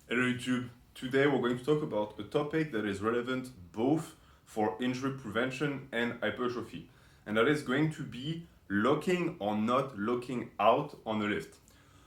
Hello YouTube. Today we're going to talk about a topic that is relevant both for injury prevention and hypertrophy. And that is going to be locking or not locking out on a lift.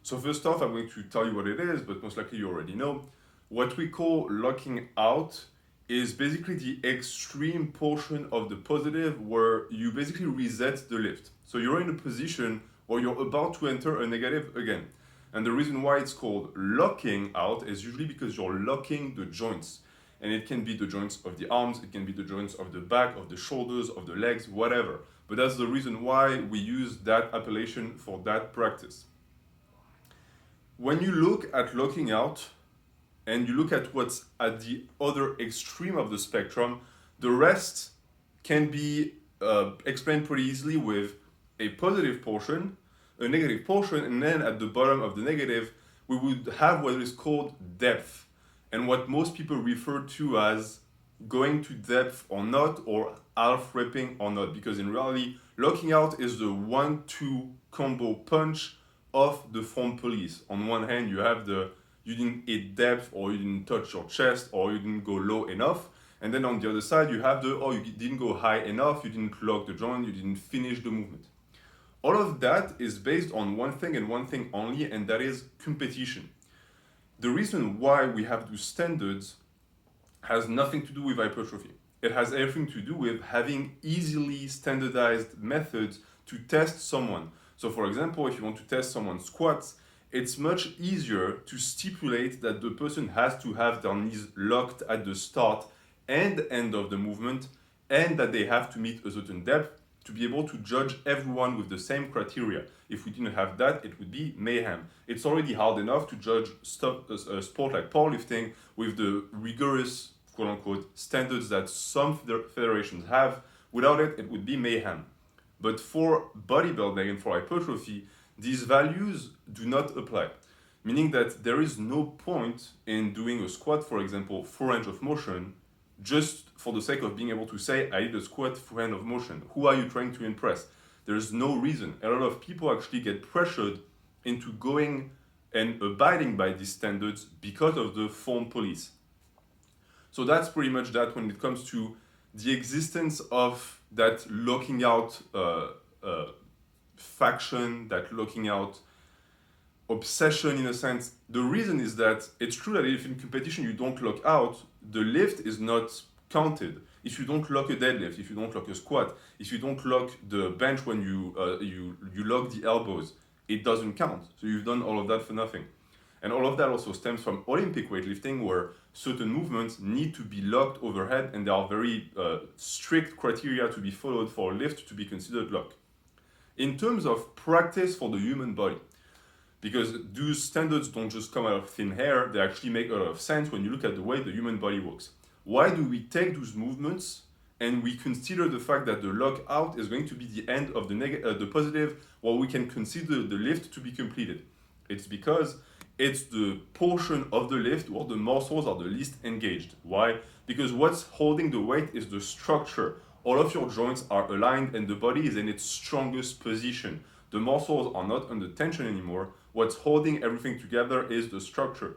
So first off, I'm going to tell you what it is, but most likely you already know. What we call locking out is basically the extreme portion of the positive where you basically reset the lift. So you're in a position where you're about to enter a negative again. And the reason why it's called locking out is usually because you're locking the joints. And it can be the joints of the arms, it can be the joints of the back, of the shoulders, of the legs, whatever. But that's the reason why we use that appellation for that practice. When you look at locking out and you look at what's at the other extreme of the spectrum, the rest can be explained pretty easily with a positive portion, a negative portion, and then at the bottom of the negative, we would have what is called depth, and what most people refer to as going to depth or not, or half repping or not, because in reality, locking out is the 1-2 combo punch of the front police. On one hand, you have the you didn't hit depth, or you didn't touch your chest, or you didn't go low enough. And then on the other side, you have the, oh, you didn't go high enough, you didn't lock the joint, you didn't finish the movement. All of that is based on one thing and one thing only, and that is competition. The reason why we have those standards has nothing to do with hypertrophy. It has everything to do with having easily standardized methods to test someone. So for example, if you want to test someone's squats, it's much easier to stipulate that the person has to have their knees locked at the start and end of the movement, and that they have to meet a certain depth to be able to judge everyone with the same criteria. If we didn't have that, it would be mayhem. It's already hard enough to judge a sport like powerlifting with the rigorous, quote unquote, standards that some federations have. Without it, it would be mayhem. But for bodybuilding and for hypertrophy, these values do not apply. Meaning that there is no point in doing a squat, for example, full range of motion, just for the sake of being able to say, I did a squat full range of motion. Who are you trying to impress? There's no reason. A lot of people actually get pressured into going and abiding by these standards because of the form police. So that's pretty much that when it comes to the existence of that locking out faction, that locking out obsession in a sense. The reason is that it's true that if in competition you don't lock out, the lift is not counted. If you don't lock a deadlift, if you don't lock a squat, if you don't lock the bench when you lock the elbows, it doesn't count. So you've done all of that for nothing. And all of that also stems from Olympic weightlifting, where certain movements need to be locked overhead, and there are very strict criteria to be followed for a lift to be considered lock. In terms of practice for the human body, because those standards don't just come out of thin air, they actually make a lot of sense when you look at the way the human body works. Why do we take those movements and we consider the fact that the lockout is going to be the end of the positive, while we can consider the lift to be completed? It's because it's the portion of the lift where the muscles are the least engaged. Why? Because what's holding the weight is the structure. All of your joints are aligned and the body is in its strongest position. The muscles are not under tension anymore. What's holding everything together is the structure.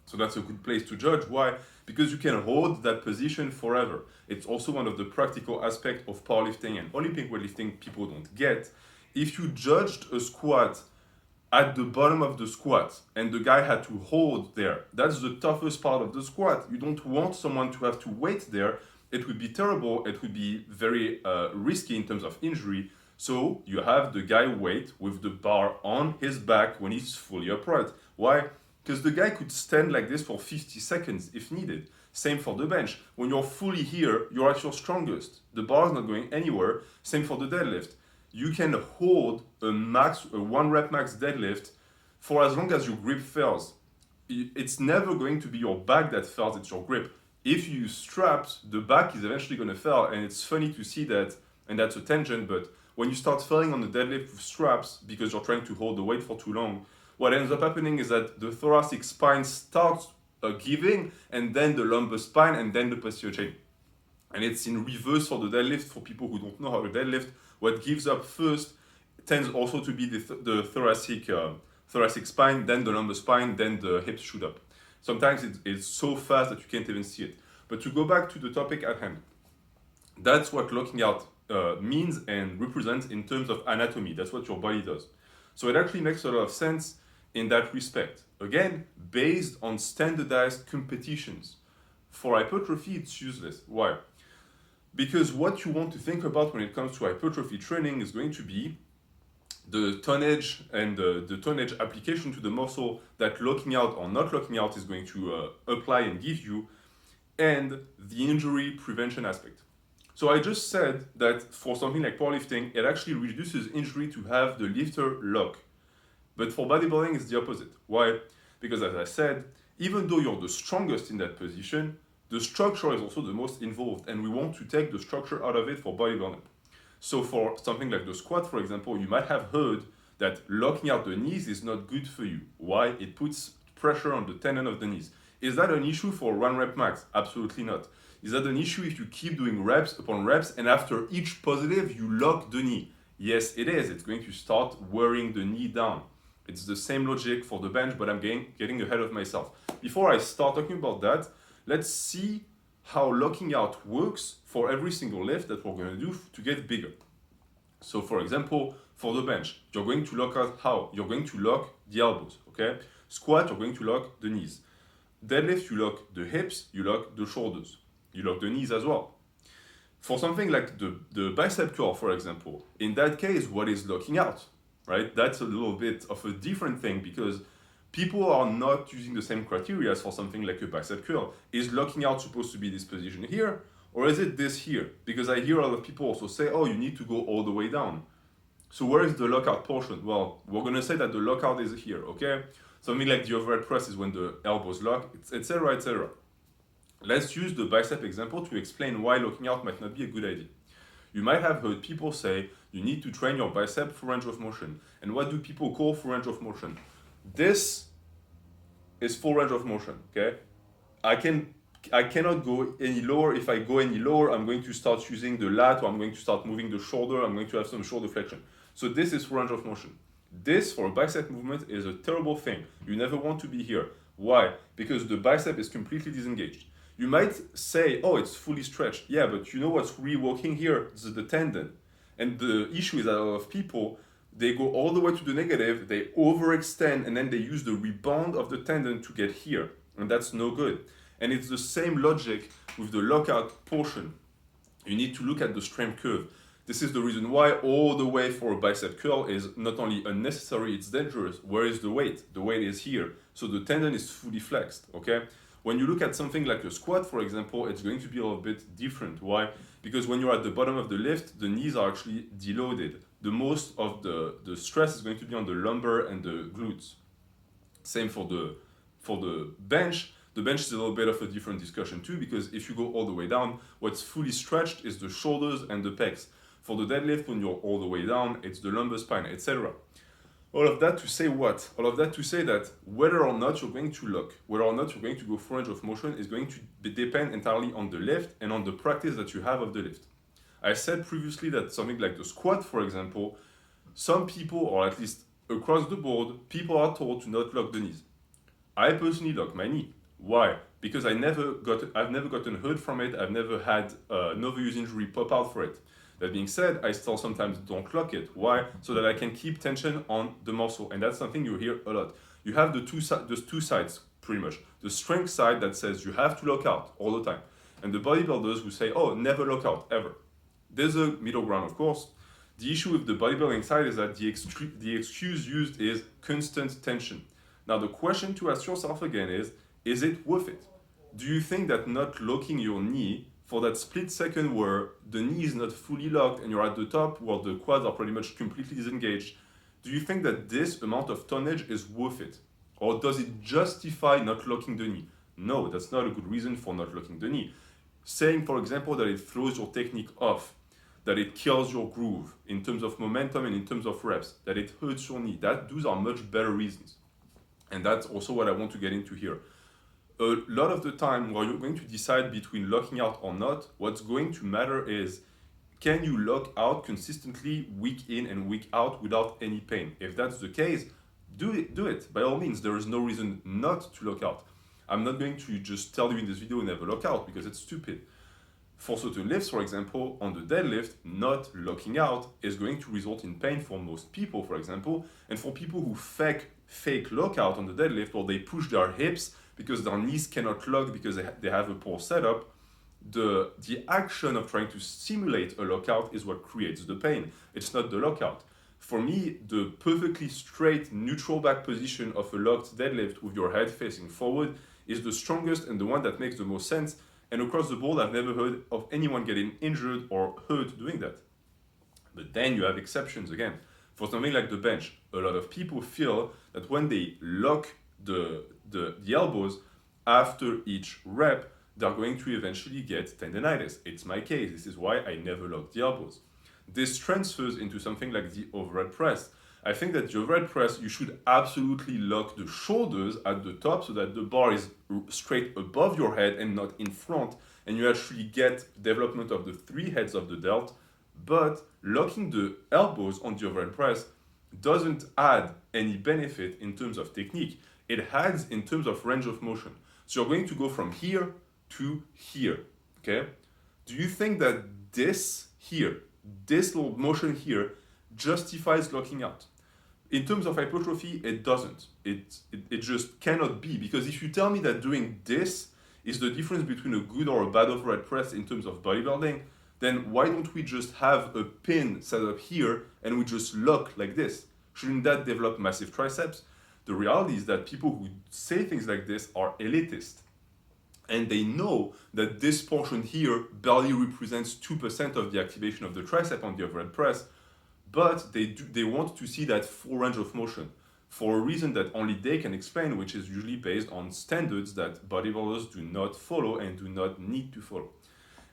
So that's a good place to judge. Why? Because you can hold that position forever. It's also one of the practical aspects of powerlifting and Olympic weightlifting people don't get. If you judged a squat at the bottom of the squat and the guy had to hold there, that's the toughest part of the squat. You don't want someone to have to wait there. It would be terrible. It would be very risky in terms of injury. So you have the guy wait with the bar on his back when he's fully upright. Why? Because the guy could stand like this for 50 seconds if needed. Same for the bench. When you're fully here, you're at your strongest. The bar is not going anywhere. Same for the deadlift. You can hold a 1 rep max deadlift for as long as your grip fails. It's never going to be your back that fails, it's your grip. If you use straps, the back is eventually going to fail, and it's funny to see that, and that's a tangent, but when you start failing on the deadlift with straps because you're trying to hold the weight for too long, what ends up happening is that the thoracic spine starts giving, and then the lumbar spine, and then the posterior chain. And it's in reverse for the deadlift. For people who don't know how to deadlift, what gives up first tends also to be the thoracic spine, then the lumbar spine, then the hips shoot up. Sometimes it's so fast that you can't even see it. But to go back to the topic at hand, that's what locking out means and represents in terms of anatomy. That's what your body does. So it actually makes a lot of sense in that respect. Again, based on standardized competitions. For hypertrophy, it's useless. Why? Because what you want to think about when it comes to hypertrophy training is going to be the tonnage and the tonnage application to the muscle that locking out or not locking out is going to apply and give you, and the injury prevention aspect. So I just said that for something like powerlifting, it actually reduces injury to have the lifter lock. But for bodybuilding, it's the opposite. Why? Because as I said, even though you're the strongest in that position, the structure is also the most involved, and we want to take the structure out of it for bodybuilding. So for something like the squat, for example, you might have heard that locking out the knees is not good for you. Why? It puts pressure on the tendon of the knees. Is that an issue for 1 rep max? Absolutely not. Is that an issue if you keep doing reps upon reps and after each positive you lock the knee? Yes, it is. It's going to start wearing the knee down. It's the same logic for the bench, but I'm getting ahead of myself. Before I start talking about that, let's see how locking out works for every single lift that we're going to do to get bigger. So for example, for the bench, you're going to lock out how? You're going to lock the elbows, okay? Squat, you're going to lock the knees. Deadlift, you lock the hips, you lock the shoulders. You lock the knees as well. For something like the bicep curl, for example, in that case, what is locking out, right? That's a little bit of a different thing because people are not using the same criteria as for something like a bicep curl. Is locking out supposed to be this position here, or is it this here? Because I hear a lot of people also say, oh, you need to go all the way down. So where is the lockout portion? Well, we're gonna say that the lockout is here, okay? Something like the overhead press is when the elbows lock, etc., etc. Let's use the bicep example to explain why locking out might not be a good idea. You might have heard people say you need to train your bicep for range of motion. And what do people call for range of motion? This is full range of motion, okay? I cannot go any lower. If I go any lower, I'm going to start using the lat, or I'm going to start moving the shoulder. I'm going to have some shoulder flexion. So this is full range of motion. This for a bicep movement is a terrible thing. You never want to be here. Why? Because the bicep is completely disengaged. You might say, oh, it's fully stretched. Yeah, but you know what's really working here? This is the tendon. And the issue is that a lot of people, they go all the way to the negative, they overextend, and then they use the rebound of the tendon to get here. And that's no good. And it's the same logic with the lockout portion. You need to look at the strength curve. This is the reason why all the way for a bicep curl is not only unnecessary, it's dangerous. Where is the weight? The weight is here. So the tendon is fully flexed, okay? When you look at something like a squat, for example, it's going to be a little bit different. Why? Because when you're at the bottom of the lift, the knees are actually deloaded. The most of the stress is going to be on the lumbar and the glutes. Same for the bench. The bench is a little bit of a different discussion too, because if you go all the way down, what's fully stretched is the shoulders and the pecs. For the deadlift, when you're all the way down, it's the lumbar spine, etc. All of that to say what? All of that to say that whether or not you're going to lock, whether or not you're going to go full range of motion is going to depend entirely on the lift and on the practice that you have of the lift. I said previously that something like the squat, for example, some people, or at least across the board, people are told to not lock the knees. I personally lock my knee. Why? Because I've never gotten hurt from it. I've never had an overuse injury pop out for it. That being said, I still sometimes don't lock it. Why? So that I can keep tension on the muscle. And that's something you hear a lot. You have the two sides, pretty much. The strength side that says you have to lock out all the time. And the bodybuilders who say, oh, never lock out, ever. There's a middle ground, of course. The issue with the bodybuilding side is that the excuse used is constant tension. Now, the question to ask yourself again is it worth it? Do you think that not locking your knee for that split second where the knee is not fully locked and you're at the top where the quads are pretty much completely disengaged, do you think that this amount of tonnage is worth it? Or does it justify not locking the knee? No, that's not a good reason for not locking the knee. Saying, for example, that it throws your technique off, that it kills your groove in terms of momentum and in terms of reps, that it hurts your knee, those are much better reasons. And that's also what I want to get into here. A lot of the time, while you're going to decide between locking out or not, what's going to matter is, can you lock out consistently week in and week out without any pain? If that's the case, do it. By all means, there is no reason not to lock out. I'm not going to just tell you in this video never lock out because it's stupid. For certain lifts, for example, on the deadlift, not locking out is going to result in pain for most people, for example. And for people who fake lockout on the deadlift, or they push their hips because their knees cannot lock because they have a poor setup, the action of trying to simulate a lockout is what creates the pain. It's not the lockout. For me, the perfectly straight neutral back position of a locked deadlift with your head facing forward is the strongest and the one that makes the most sense. And across the board, I've never heard of anyone getting injured or hurt doing that. But then you have exceptions again. For something like the bench, a lot of people feel that when they lock the elbows after each rep, they're going to eventually get tendinitis. It's my case. This is why I never lock the elbows. This transfers into something like the overhead press. I think that the overhead press, you should absolutely lock the shoulders at the top so that the bar is straight above your head and not in front, and you actually get development of the three heads of the delt. But locking the elbows on the overhead press doesn't add any benefit in terms of technique. It adds in terms of range of motion. So you're going to go from here to here, okay? Do you think that this little motion here justifies locking out? In terms of hypertrophy, it doesn't. It just cannot be, because if you tell me that doing this is the difference between a good or a bad overhead press in terms of bodybuilding, then why don't we just have a pin set up here and we just lock like this? Shouldn't that develop massive triceps? The reality is that people who say things like this are elitist. And they know that this portion here barely represents 2% of the activation of the tricep on the overhead press, but they want to see that full range of motion for a reason that only they can explain, which is usually based on standards that bodybuilders do not follow and do not need to follow.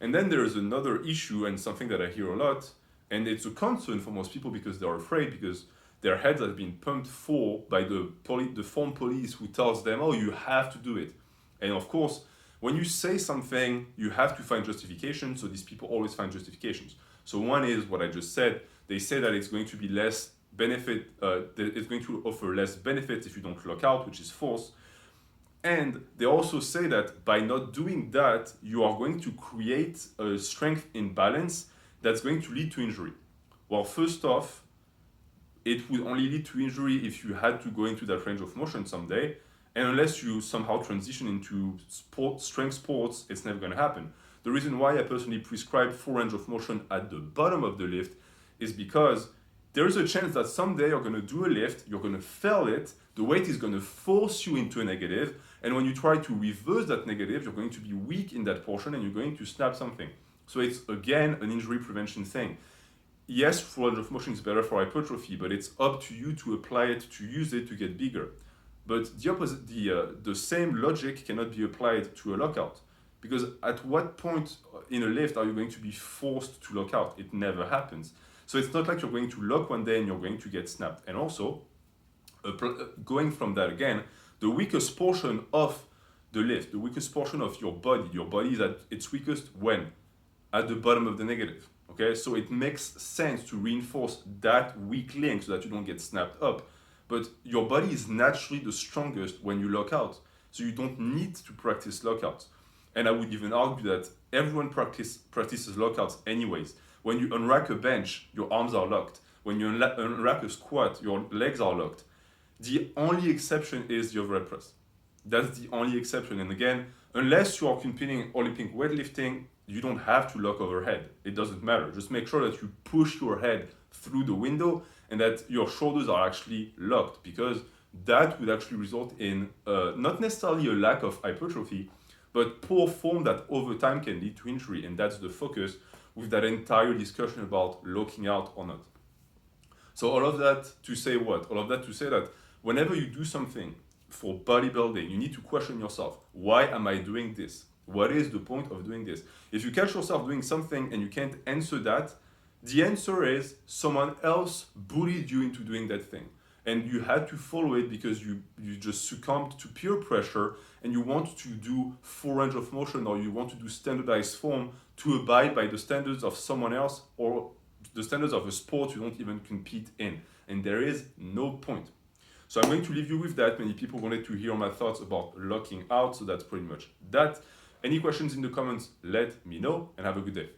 And then there is another issue, and something that I hear a lot, and it's a concern for most people because they're afraid, because their heads have been pumped full by the form police who tells them, oh, you have to do it. And of course, when you say something, you have to find justification, so these people always find justifications. So one is what I just said. They say that it's going to be less benefit, it's going to offer less benefits if you don't lock out, which is false. And they also say that by not doing that, you are going to create a strength imbalance that's going to lead to injury. Well, first off, it would only lead to injury if you had to go into that range of motion someday. And unless you somehow transition into strength sports, it's never going to happen. The reason why I personally prescribe full range of motion at the bottom of the lift is because there is a chance that someday you're going to do a lift, you're going to fail it, the weight is going to force you into a negative, and when you try to reverse that negative, you're going to be weak in that portion and you're going to snap something. So it's, again, an injury prevention thing. Yes, full range of motion is better for hypertrophy, but it's up to you to apply it, to use it to get bigger. But the opposite, the same logic cannot be applied to a lockout. Because at what point in a lift are you going to be forced to lock out? It never happens. So it's not like you're going to lock one day and you're going to get snapped. And also, going from that again, the weakest portion of the lift, the weakest portion of your body is at its weakest when? At the bottom of the negative. Okay, so it makes sense to reinforce that weak link so that you don't get snapped up. But your body is naturally the strongest when you lock out. So you don't need to practice lockouts. And I would even argue that everyone practices lockouts anyways. When you unrack a bench, your arms are locked. When you unrack a squat, your legs are locked. The only exception is the overhead press. That's the only exception. And again, unless you are competing in Olympic weightlifting, you don't have to lock overhead. It doesn't matter. Just make sure that you push your head through the window and that your shoulders are actually locked, because that would actually result in not necessarily a lack of hypertrophy, but poor form that over time can lead to injury. And that's the focus with that entire discussion about locking out or not. So all of that to say what? All of that to say that whenever you do something for bodybuilding, you need to question yourself. Why am I doing this? What is the point of doing this? If you catch yourself doing something and you can't answer that, the answer is someone else bullied you into doing that thing. And you had to follow it because you just succumbed to peer pressure and you want to do full range of motion, or you want to do standardized form to abide by the standards of someone else or the standards of a sport you don't even compete in. And there is no point. So I'm going to leave you with that. Many people wanted to hear my thoughts about locking out, so that's pretty much that. Any questions in the comments, let me know, and have a good day.